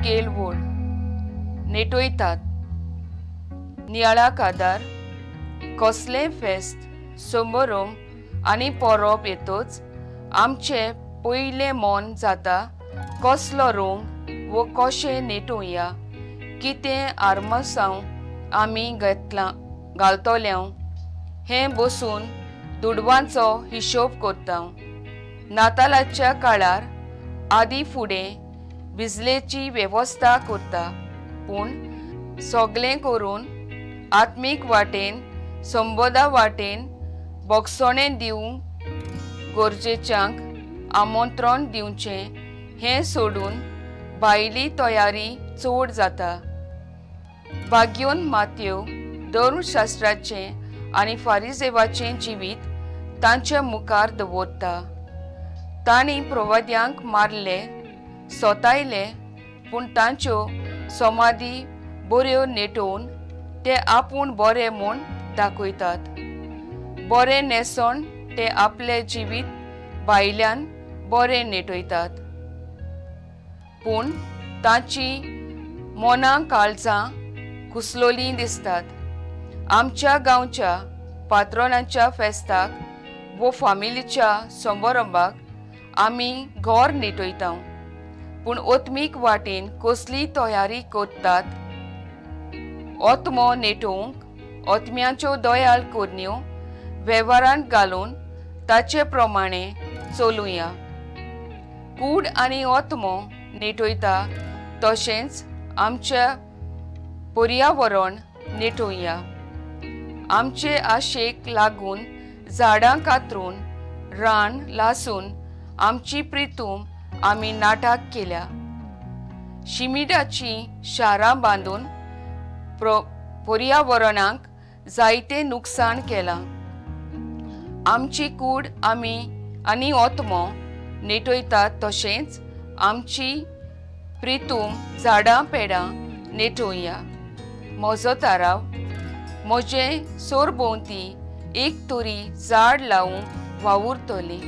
केलवोड नेटोयतात. नियाळा कादार कसलें फेस्त समारंभ आनी परब येतोच आमचे पयलें मन जाता कसलो रंग वो कशें नेटोवया, कितें आरमासांव आमी घालतल्यांव हें बसून दुडवांचो हिशोब करता. नातालाच्या काळार आदी फुडें भिजलेची वेवस्था करता, पूण सगळें करून आत्मीक वाटेन संबोधा वाटेन बोगसणें दिवंक गरजेच्यांक आमंत्रण दिवचें हें सोडून भायली तयारी चड जाता. भाग्योन मातयो धर्मशास्त्राचें आनी फारिसेवाचें जिवीत तांच्या मुखार दवरता. तांणी प्रवाद्यांक मारले, सोतायले, पूण तांच्यो समाधी बऱ्यो नेटोवन ते आपूण बरे म्हूण दाखयतात. बरें नेसोन ते आपले जिवीत भायल्यान बरें नेटयतात, पूण तांची मनां काळजां कुसलोलीं दिसतात. आमच्या गांवच्या पात्रोनाच्या फेस्ताक वो फामिलीच्या समारंभाक आमी घर नेटयता, पूण ओत्मीक वाटेन कसली तयारी करतात. ओतमो नेटोवंक ओतम्याच्यो दोयाल कोरन्यो वेव्हारांत घालून ताचे प्रमाणें चलुया. कूड आनी ओतमो नेटयता तशेंच आमच्या पर्यावरण नेटोवया. आमचे आशेक लागून झाडां कातरून रान लासून आमची प्रितूम आमी नाटाक केल्या. शिमिटाची शारां बांदून पर्यावरणाक जायते नुकसाण केलां. आमची कूड आमी आनी ओतमो नेटयतात तशेंच आमची प्रितूम झाडां पेडां नेटोवया. म्हजो थाराव म्हजे सोरभोंवती एक तरी झाड लावूंक वावुरतली.